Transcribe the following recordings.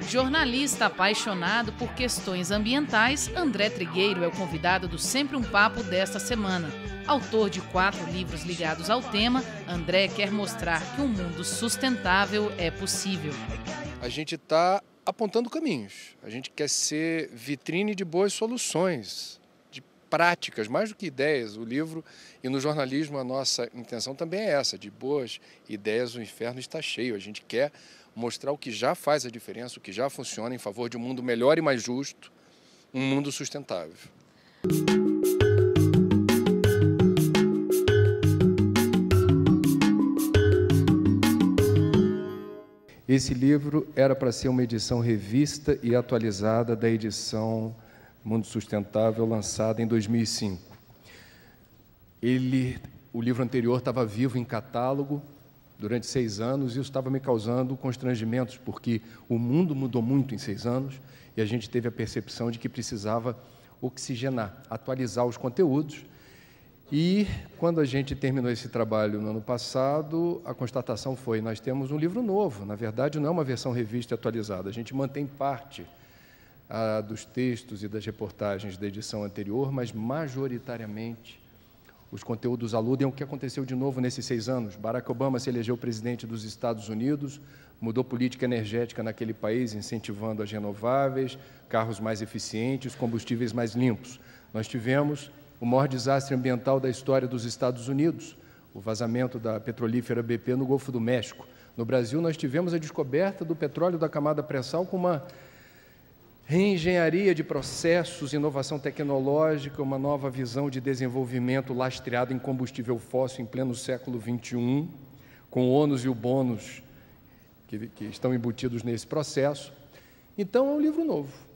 Jornalista apaixonado por questões ambientais, André Trigueiro é o convidado do Sempre um Papo desta semana. Autor de 4 livros ligados ao tema, André quer mostrar que um mundo sustentável é possível. A gente está apontando caminhos, a gente quer ser vitrine de boas soluções, de práticas, mais do que ideias. O livro e no jornalismo a nossa intenção também é essa, de boas ideias o inferno está cheio. A gente quer mostrar o que já faz a diferença, o que já funciona em favor de um mundo melhor e mais justo, um mundo sustentável. Esse livro era para ser uma edição revista e atualizada da edição Mundo Sustentável, lançada em 2005. O livro anterior estava vivo em catálogo durante 6 anos e isso estava me causando constrangimentos, porque o mundo mudou muito em 6 anos e a gente teve a percepção de que precisava oxigenar, atualizar os conteúdos. E, quando a gente terminou esse trabalho no ano passado, a constatação foi: nós temos um livro novo. Na verdade, não é uma versão revista e atualizada. A gente mantém parte dos textos e das reportagens da edição anterior, mas, majoritariamente, os conteúdos aludem ao que aconteceu de novo nesses 6 anos. Barack Obama se elegeu presidente dos Estados Unidos, mudou política energética naquele país, incentivando as renováveis, carros mais eficientes, combustíveis mais limpos. Nós tivemos o maior desastre ambiental da história dos Estados Unidos, o vazamento da petrolífera BP no Golfo do México. No Brasil, nós tivemos a descoberta do petróleo da camada pré-sal com uma reengenharia de processos, inovação tecnológica, uma nova visão de desenvolvimento lastreado em combustível fóssil em pleno século XXI, com o ônus e o bônus que estão embutidos nesse processo. Então, é um livro novo.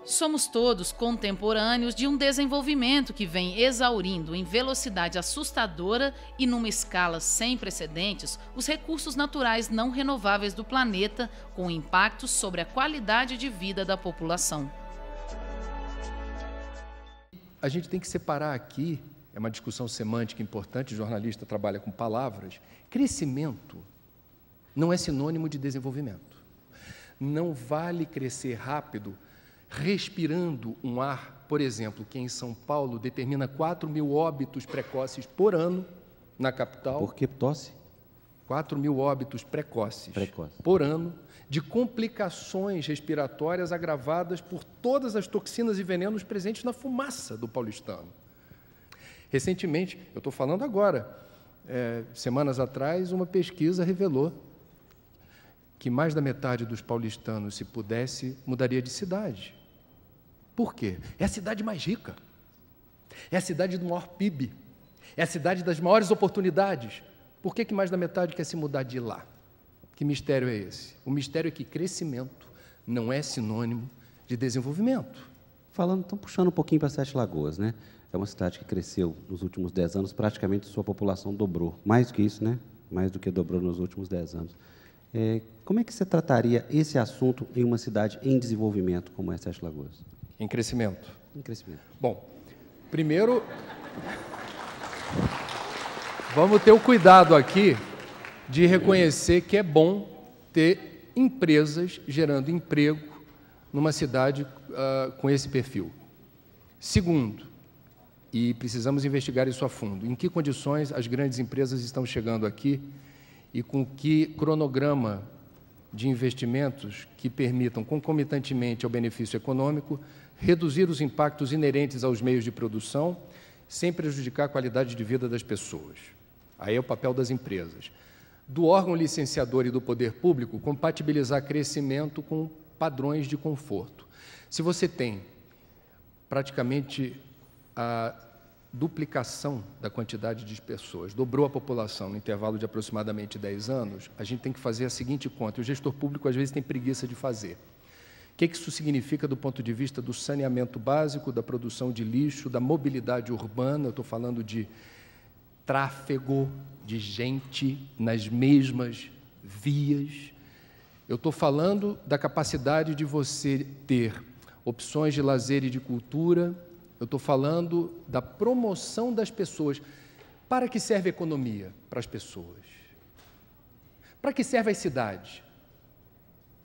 Somos todos contemporâneos de um desenvolvimento que vem exaurindo em velocidade assustadora e numa escala sem precedentes os recursos naturais não renováveis do planeta, com impactos sobre a qualidade de vida da população. A gente tem que separar aqui, é uma discussão semântica importante, o jornalista trabalha com palavras. Crescimento não é sinônimo de desenvolvimento. Não vale crescer rápido respirando um ar, por exemplo, que em São Paulo determina 4.000 óbitos precoces por ano na capital. Por que tosse? 4.000 óbitos precoces por ano, de complicações respiratórias agravadas por todas as toxinas e venenos presentes na fumaça do paulistano. Recentemente, eu estou falando agora, semanas atrás, uma pesquisa revelou que mais da metade dos paulistanos, se pudesse, mudaria de cidade. Por quê? É a cidade mais rica, é a cidade do maior PIB, é a cidade das maiores oportunidades. Por que mais da metade quer se mudar de lá? Que mistério é esse? O mistério é que crescimento não é sinônimo de desenvolvimento. Estão puxando um pouquinho para Sete Lagoas, né? É uma cidade que cresceu nos últimos 10 anos, praticamente sua população dobrou. Mais do que isso, né? Mais do que dobrou nos últimos 10 anos. Como é que você trataria esse assunto em uma cidade em desenvolvimento como é Sete Lagoas? Em crescimento. Em crescimento. Bom, primeiro, vamos ter o cuidado aqui de reconhecer que é bom ter empresas gerando emprego numa cidade com esse perfil. Segundo, e precisamos investigar isso a fundo, em que condições as grandes empresas estão chegando aqui e com que cronograma de investimentos que permitam, concomitantemente ao benefício econômico, reduzir os impactos inerentes aos meios de produção, sem prejudicar a qualidade de vida das pessoas. Aí é o papel das empresas. Do órgão licenciador e do poder público, compatibilizar crescimento com padrões de conforto. Se você tem praticamente a duplicação da quantidade de pessoas, dobrou a população no intervalo de aproximadamente 10 anos, a gente tem que fazer a seguinte conta, e o gestor público às vezes tem preguiça de fazer. O que isso significa do ponto de vista do saneamento básico, da produção de lixo, da mobilidade urbana? Eu estou falando de tráfego de gente nas mesmas vias. Eu estou falando da capacidade de você ter opções de lazer e de cultura. Eu estou falando da promoção das pessoas. Para que serve a economia? Para as pessoas. Para que serve as cidades?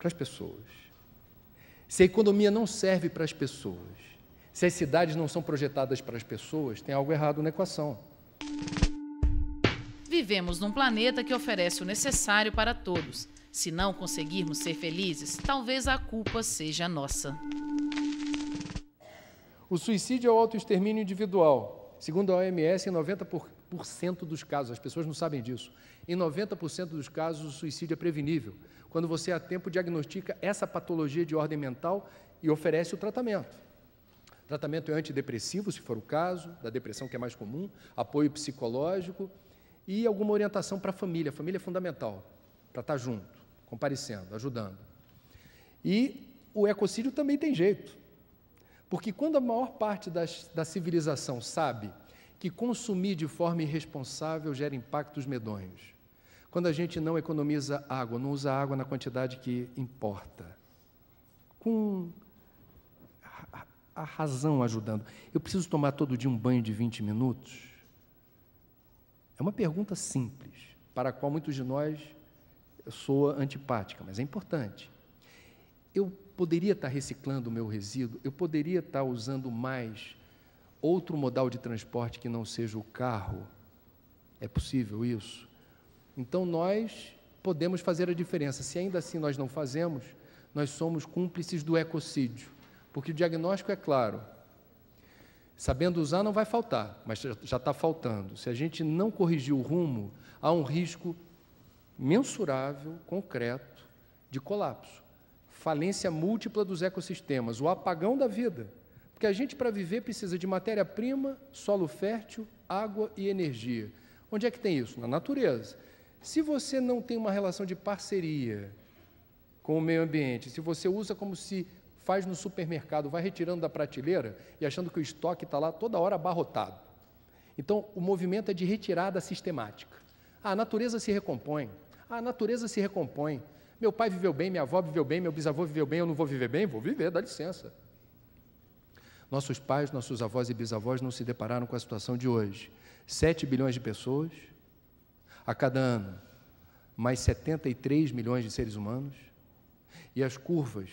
para as pessoas. Se a economia não serve para as pessoas, se as cidades não são projetadas para as pessoas, tem algo errado na equação. Vivemos num planeta que oferece o necessário para todos. Se não conseguirmos ser felizes, talvez a culpa seja nossa. O suicídio é o autoextermínio individual. Segundo a OMS, em 90% dos casos, as pessoas não sabem disso, em 90% dos casos o suicídio é prevenível. Quando você a tempo diagnostica essa patologia de ordem mental e oferece o tratamento. O tratamento é antidepressivo, se for o caso, da depressão que é mais comum, apoio psicológico e alguma orientação para a família. A família é fundamental, para estar junto, comparecendo, ajudando. E o ecocídio também tem jeito, porque quando a maior parte da civilização sabe que consumir de forma irresponsável gera impactos medonhos, quando a gente não economiza água, não usa água na quantidade que importa, com a razão ajudando. Eu preciso tomar todo dia um banho de 20 minutos? É uma pergunta simples, para a qual muitos de nós soa antipática, mas é importante. Eu poderia estar reciclando o meu resíduo, eu poderia estar usando mais outro modal de transporte que não seja o carro. É possível isso? Então, nós podemos fazer a diferença. Se ainda assim nós não fazemos, nós somos cúmplices do ecocídio, porque o diagnóstico é claro. Sabendo usar não vai faltar, mas já está faltando. Se a gente não corrigir o rumo, há um risco mensurável, concreto, de colapso. Falência múltipla dos ecossistemas, o apagão da vida. Porque a gente, para viver, precisa de matéria-prima, solo fértil, água e energia. Onde é que tem isso? Na natureza. Se você não tem uma relação de parceria com o meio ambiente, se você usa como se faz no supermercado, vai retirando da prateleira e achando que o estoque está lá toda hora abarrotado. Então, o movimento é de retirada sistemática. A natureza se recompõe. A natureza se recompõe. Meu pai viveu bem, minha avó viveu bem, meu bisavô viveu bem, eu não vou viver bem? Vou viver, dá licença. Nossos pais, nossos avós e bisavós não se depararam com a situação de hoje. 7 bilhões de pessoas, a cada ano, mais 73 milhões de seres humanos, e as curvas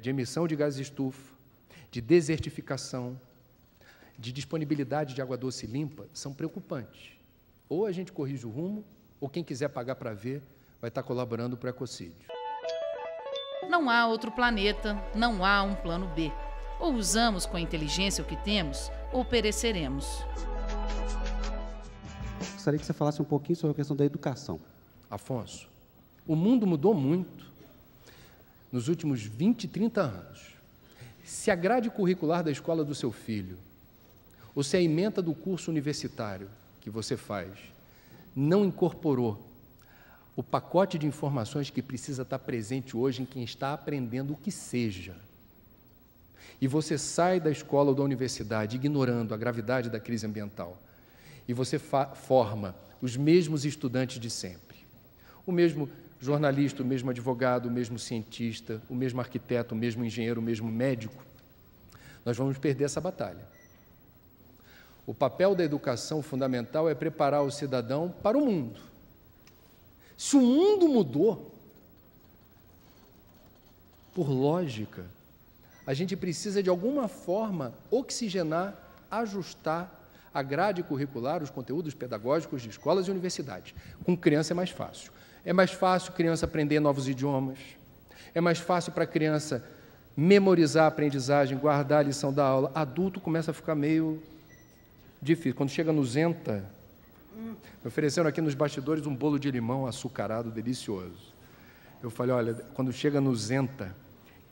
de emissão de gases de estufa, de desertificação, de disponibilidade de água doce limpa, são preocupantes. Ou a gente corrige o rumo, ou quem quiser pagar para ver, vai estar colaborando para o ecocídio. Não há outro planeta, não há um plano B. Ou usamos com a inteligência o que temos, ou pereceremos. Gostaria que você falasse um pouquinho sobre a questão da educação. Afonso, o mundo mudou muito nos últimos 20, 30 anos. Se a grade curricular da escola do seu filho, ou se a ementa do curso universitário que você faz, não incorporou o pacote de informações que precisa estar presente hoje em quem está aprendendo o que seja, e você sai da escola ou da universidade ignorando a gravidade da crise ambiental, e você forma os mesmos estudantes de sempre, o mesmo jornalista, o mesmo advogado, o mesmo cientista, o mesmo arquiteto, o mesmo engenheiro, o mesmo médico, nós vamos perder essa batalha. O papel da educação fundamental é preparar o cidadão para o mundo. Se o mundo mudou, por lógica, a gente precisa de alguma forma oxigenar, ajustar a grade curricular, os conteúdos pedagógicos de escolas e universidades. Com criança é mais fácil. É mais fácil a criança aprender novos idiomas, é mais fácil para a criança memorizar a aprendizagem, guardar a lição da aula. Adulto começa a ficar meio difícil. Quando chega no Zenta, me ofereceram aqui nos bastidores um bolo de limão açucarado, delicioso. Eu falei, olha, quando chega no Zenta,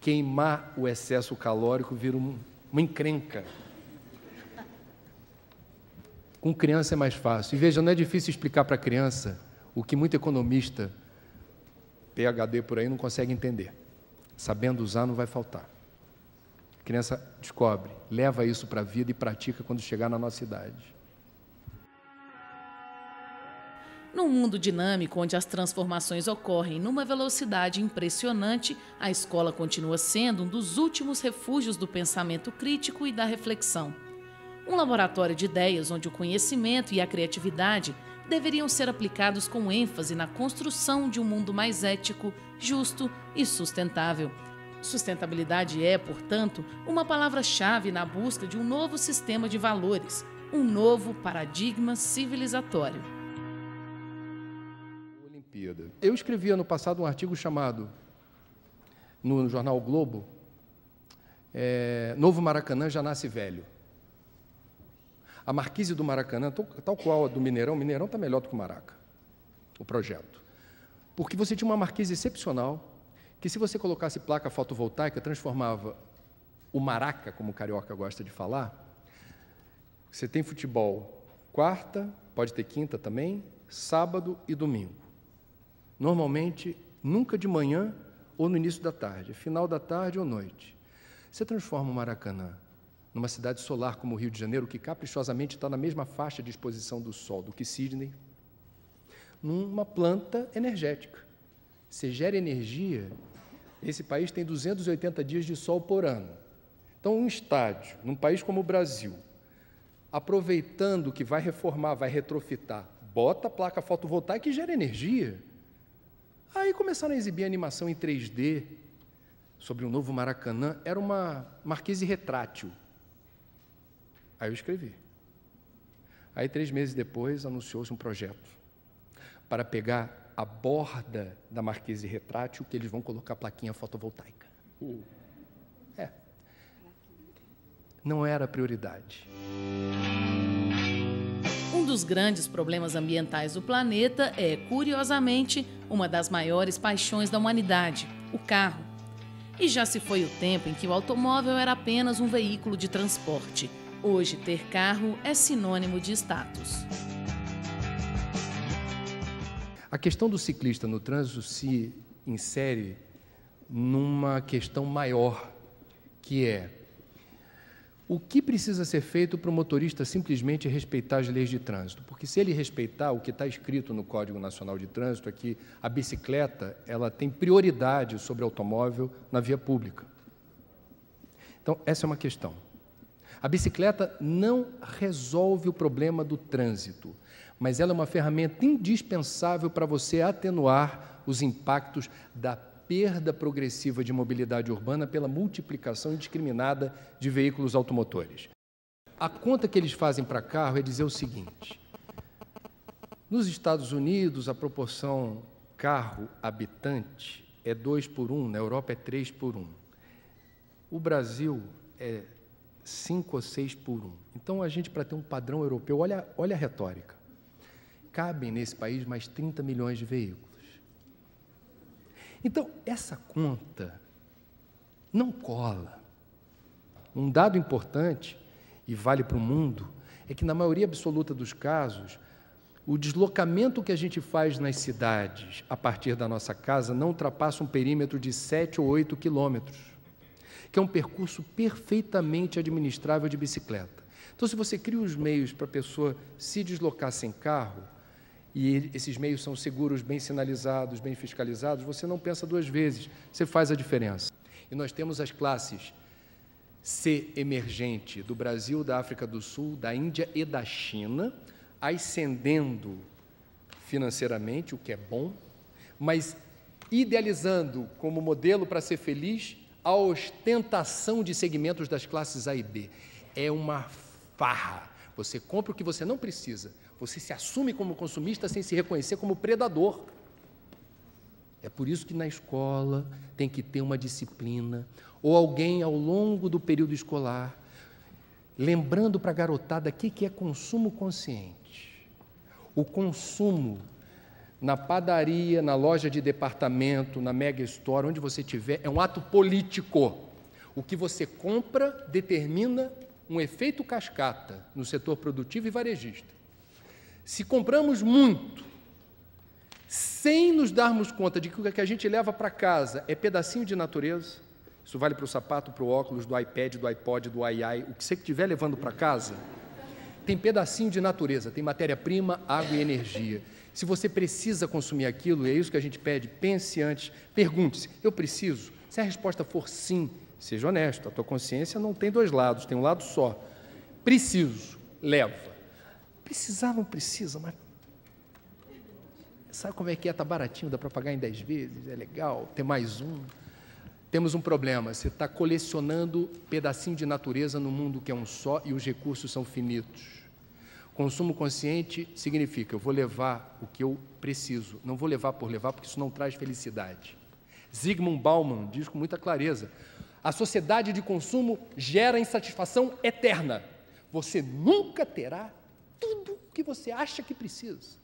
queimar o excesso calórico vira uma encrenca. Com criança é mais fácil. E veja, não é difícil explicar para a criança o que muito economista, PhD por aí, não consegue entender. Sabendo usar, não vai faltar. A criança descobre, leva isso para a vida e pratica quando chegar na nossa idade. Num mundo dinâmico, onde as transformações ocorrem numa velocidade impressionante, a escola continua sendo um dos últimos refúgios do pensamento crítico e da reflexão. Um laboratório de ideias onde o conhecimento e a criatividade deveriam ser aplicados com ênfase na construção de um mundo mais ético, justo e sustentável. Sustentabilidade é, portanto, uma palavra-chave na busca de um novo sistema de valores, um novo paradigma civilizatório. Olimpíada. Eu escrevi ano passado um artigo chamado, no jornal o Globo, Novo Maracanã já nasce velho. A marquise do Maracanã, tal qual a do Mineirão, o Mineirão está melhor do que o Maraca, o projeto. Porque você tinha uma marquise excepcional, que se você colocasse placa fotovoltaica, transformava o Maraca, como o carioca gosta de falar. Você tem futebol quarta, pode ter quinta também, sábado e domingo. Normalmente, nunca de manhã ou no início da tarde, final da tarde ou noite. Você transforma o Maracanã numa cidade solar como o Rio de Janeiro, que caprichosamente está na mesma faixa de exposição do Sol do que Sydney, numa planta energética. Você gera energia, esse país tem 280 dias de sol por ano. Então, um estádio, num país como o Brasil, aproveitando que vai reformar, vai retrofitar, bota a placa fotovoltaica e gera energia. Aí começaram a exibir animação em 3D sobre o novo Maracanã, era uma marquise retrátil. Aí eu escrevi. Aí, 3 meses depois, anunciou-se um projeto para pegar a borda da marquise retrátil, que eles vão colocar plaquinha fotovoltaica. Não era a prioridade. Um dos grandes problemas ambientais do planeta é, curiosamente, uma das maiores paixões da humanidade, o carro. E já se foi o tempo em que o automóvel era apenas um veículo de transporte. Hoje, ter carro é sinônimo de status. A questão do ciclista no trânsito se insere numa questão maior, que é o que precisa ser feito para o motorista simplesmente respeitar as leis de trânsito? Porque se ele respeitar, o que está escrito no Código Nacional de Trânsito é que a bicicleta ela tem prioridade sobre o automóvel na via pública. Então, essa é uma questão. A bicicleta não resolve o problema do trânsito, mas ela é uma ferramenta indispensável para você atenuar os impactos da perda progressiva de mobilidade urbana pela multiplicação indiscriminada de veículos automotores. A conta que eles fazem para carro é dizer o seguinte: nos Estados Unidos, a proporção carro-habitante é 2:1, na Europa é 3:1. O Brasil é 5 ou 6:1. Então, a gente, para ter um padrão europeu, olha a retórica, cabem nesse país mais 30 milhões de veículos. Então, essa conta não cola. Um dado importante, e vale para o mundo, é que, na maioria absoluta dos casos, o deslocamento que a gente faz nas cidades a partir da nossa casa não ultrapassa um perímetro de 7 ou 8 quilômetros, que é um percurso perfeitamente administrável de bicicleta. Então, se você cria os meios para a pessoa se deslocar sem carro, e esses meios são seguros, bem sinalizados, bem fiscalizados, você não pensa 2 vezes, você faz a diferença. E nós temos as classes C emergente do Brasil, da África do Sul, da Índia e da China, ascendendo financeiramente, o que é bom, mas idealizando como modelo para ser feliz a ostentação de segmentos das classes A e B. É uma farra. Você compra o que você não precisa. Você se assume como consumista sem se reconhecer como predador. É por isso que na escola tem que ter uma disciplina, ou alguém ao longo do período escolar, lembrando para a garotada o que é consumo consciente. O consumo na padaria, na loja de departamento, na mega store, onde você estiver, é um ato político. O que você compra determina um efeito cascata no setor produtivo e varejista. Se compramos muito, sem nos darmos conta de que o que a gente leva para casa é pedacinho de natureza, isso vale para o sapato, para o óculos, do iPad, do iPod, do iai, o que você estiver levando para casa, tem pedacinho de natureza, tem matéria-prima, água e energia. Se você precisa consumir aquilo, e é isso que a gente pede, pense antes, pergunte-se, eu preciso? Se a resposta for sim, seja honesto, a tua consciência não tem 2 lados, tem um lado só. Preciso, leva. Precisar não precisa, mas Sabe como é que é? Está baratinho, dá para pagar em 10 vezes, é legal, ter mais um. Temos um problema, você está colecionando pedacinho de natureza no mundo que é um só e os recursos são finitos. Consumo consciente significa, eu vou levar o que eu preciso, não vou levar por levar, porque isso não traz felicidade. Zygmunt Bauman diz com muita clareza, a sociedade de consumo gera insatisfação eterna. Você nunca terá tudo o que você acha que precisa.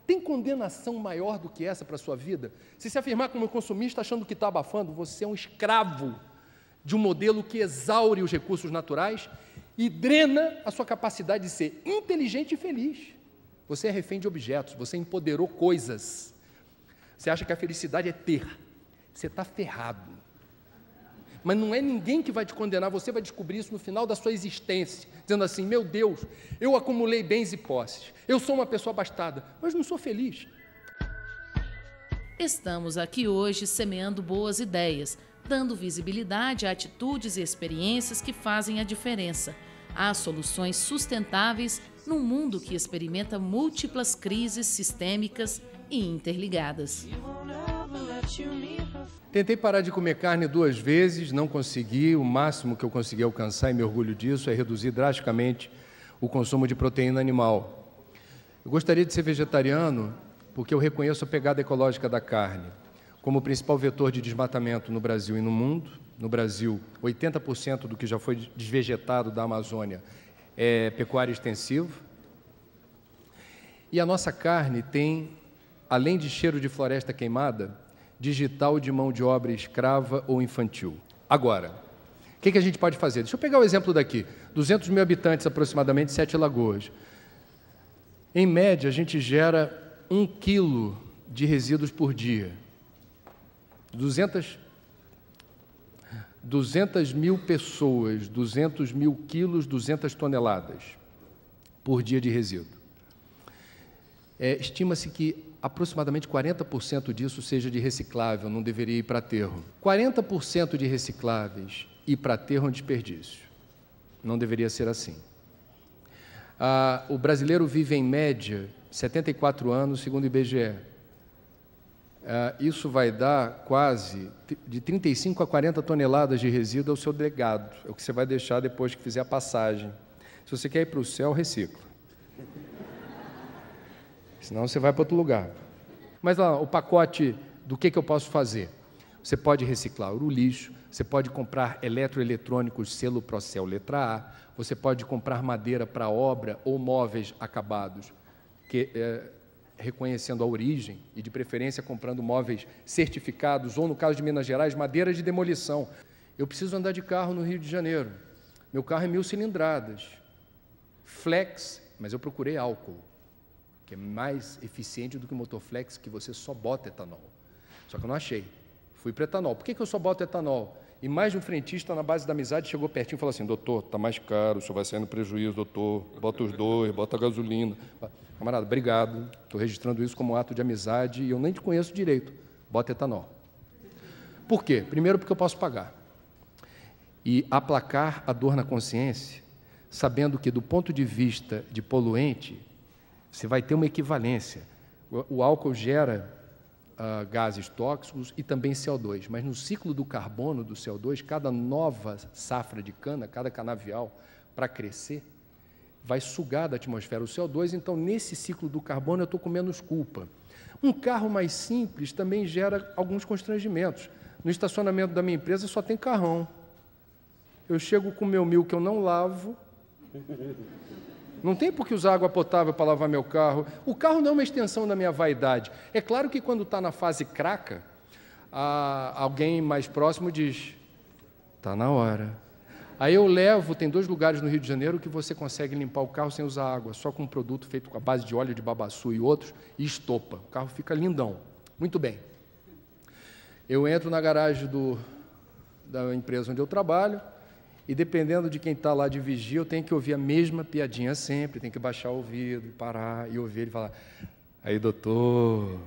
Tem condenação maior do que essa para a sua vida? Se afirmar como consumista achando que está abafando, você é um escravo de um modelo que exaure os recursos naturais e drena a sua capacidade de ser inteligente e feliz. Você é refém de objetos, você empoderou coisas. Você acha que a felicidade é ter. Você está ferrado. Mas não é ninguém que vai te condenar, você vai descobrir isso no final da sua existência, dizendo assim, meu Deus, eu acumulei bens e posses, eu sou uma pessoa abastada, mas não sou feliz. Estamos aqui hoje semeando boas ideias, dando visibilidade a atitudes e experiências que fazem a diferença. Há soluções sustentáveis num mundo que experimenta múltiplas crises sistêmicas e interligadas. Tentei parar de comer carne 2 vezes, não consegui. O máximo que eu consegui alcançar, e me orgulho disso, é reduzir drasticamente o consumo de proteína animal. Eu gostaria de ser vegetariano porque eu reconheço a pegada ecológica da carne como o principal vetor de desmatamento no Brasil e no mundo. No Brasil, 80% do que já foi desvegetado da Amazônia é pecuária extensiva. E a nossa carne tem, além de cheiro de floresta queimada, digital de mão de obra escrava ou infantil. Agora, o que a gente pode fazer? Deixa eu pegar o exemplo daqui. 200 mil habitantes, aproximadamente, 7 lagoas. Em média, a gente gera 1 quilo de resíduos por dia. 200 mil pessoas, 200 mil quilos, 200 toneladas por dia de resíduo. Estima-se que aproximadamente 40% disso seja de reciclável, não deveria ir para aterro. 40% de recicláveis ir para aterro é um desperdício. Não deveria ser assim. O brasileiro vive, em média, 74 anos, segundo o IBGE. Isso vai dar quase de 35 a 40 toneladas de resíduo ao seu legado. É o que você vai deixar depois que fizer a passagem. Se você quer ir para o céu, recicla. Senão você vai para outro lugar. Mas lá, o pacote do que eu posso fazer? Você pode reciclar o lixo, você pode comprar eletroeletrônicos selo Procel letra A, você pode comprar madeira para obra ou móveis acabados, reconhecendo a origem e, de preferência, comprando móveis certificados ou, no caso de Minas Gerais, madeira de demolição. Eu preciso andar de carro no Rio de Janeiro. Meu carro é 1000 cilindradas. Flex, mas eu procurei álcool, que é mais eficiente do que o motor flex, que você só bota etanol. Só que eu não achei. Fui para etanol. Por que eu só boto etanol? E mais de um frentista, na base da amizade, chegou pertinho e falou assim, doutor, está mais caro, o senhor vai sair no prejuízo, doutor, bota os dois, bota a gasolina. Camarada, obrigado, estou registrando isso como ato de amizade e eu nem te conheço direito, bota etanol. Por quê? Primeiro, porque eu posso pagar. E aplacar a dor na consciência, sabendo que, do ponto de vista de poluente, você vai ter uma equivalência. O álcool gera gases tóxicos e também CO2, mas no ciclo do carbono, do CO2, cada nova safra de cana, cada canavial, para crescer, vai sugar da atmosfera o CO2, então, nesse ciclo do carbono, eu estou com menos culpa. Um carro mais simples também gera alguns constrangimentos. No estacionamento da minha empresa só tem carrão. Eu chego com o meu 1000 que eu não lavo, não tem por que usar água potável para lavar meu carro. O carro não é uma extensão da minha vaidade. É claro que quando está na fase craca, alguém mais próximo diz, está na hora. Aí eu levo, tem 2 lugares no Rio de Janeiro que você consegue limpar o carro sem usar água, só com um produto feito com a base de óleo de babaçu e outros, e estopa. O carro fica lindão. Muito bem. Eu entro na garagem da empresa onde eu trabalho, e dependendo de quem está lá de vigia, eu tenho que ouvir a mesma piadinha sempre, tenho que baixar o ouvido, parar e ouvir ele falar, aí doutor,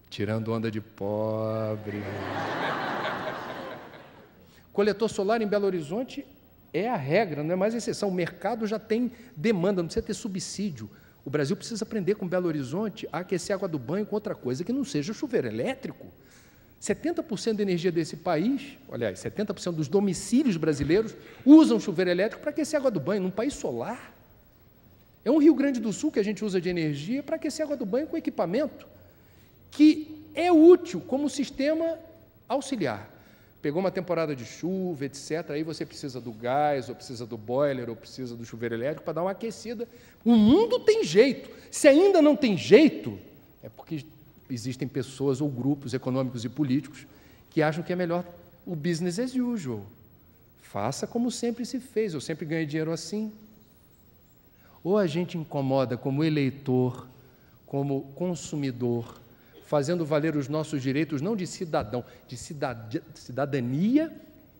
tirando onda de pobre. Coletor solar em Belo Horizonte é a regra, não é mais exceção. O mercado já tem demanda, não precisa ter subsídio. O Brasil precisa aprender com Belo Horizonte a aquecer a água do banho com outra coisa que não seja chuveiro elétrico. 70% da energia desse país, aliás, 70% dos domicílios brasileiros usam chuveiro elétrico para aquecer a água do banho, num país solar. É um Rio Grande do Sul que a gente usa de energia para aquecer a água do banho com equipamento que é útil como sistema auxiliar. Pegou uma temporada de chuva, etc., aí você precisa do gás, ou precisa do boiler, ou precisa do chuveiro elétrico para dar uma aquecida. O mundo tem jeito. Se ainda não tem jeito, é porque existem pessoas ou grupos econômicos e políticos que acham que é melhor o business as usual. Faça como sempre se fez, eu sempre ganhei dinheiro assim. Ou a gente incomoda como eleitor, como consumidor, fazendo valer os nossos direitos não de cidadão, de cidadania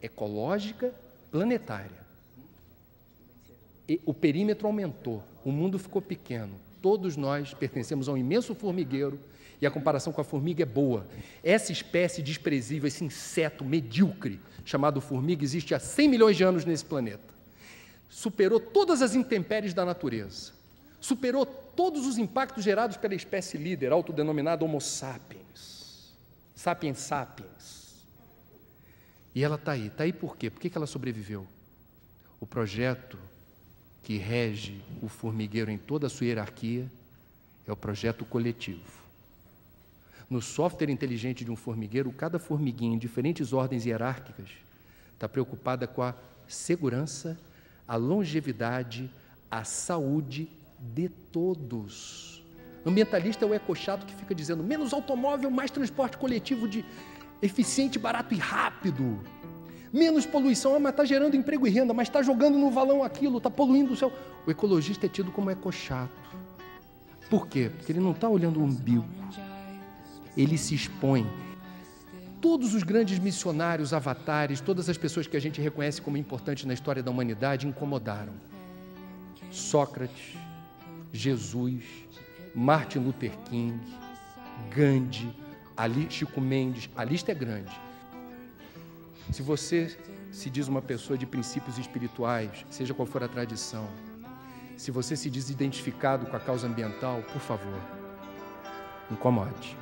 ecológica planetária. E o perímetro aumentou, o mundo ficou pequeno, todos nós pertencemos a um imenso formigueiro e a comparação com a formiga é boa. Essa espécie desprezível, esse inseto medíocre chamado formiga existe há 100 milhões de anos nesse planeta. Superou todas as intempéries da natureza, superou todos os impactos gerados pela espécie líder, autodenominada Homo sapiens, sapiens sapiens. E ela está aí por quê? Por que ela sobreviveu? O projeto que rege o formigueiro em toda a sua hierarquia é o projeto coletivo. No software inteligente de um formigueiro, cada formiguinha em diferentes ordens hierárquicas está preocupada com a segurança, a longevidade, a saúde de todos. Ambientalista é o ecochato que fica dizendo menos automóvel, mais transporte coletivo de eficiente, barato e rápido. Menos poluição, mas está gerando emprego e renda, mas está jogando no valão aquilo, está poluindo o céu. O ecologista é tido como ecochato. Por quê? Porque ele não está olhando o umbigo. Ele se expõe. Todos os grandes missionários, avatares, todas as pessoas que a gente reconhece como importantes na história da humanidade incomodaram. Sócrates, Jesus, Martin Luther King, Gandhi, Chico Mendes, a lista é grande. Se você se diz uma pessoa de princípios espirituais, seja qual for a tradição, se você se diz identificado com a causa ambiental, por favor, incomode.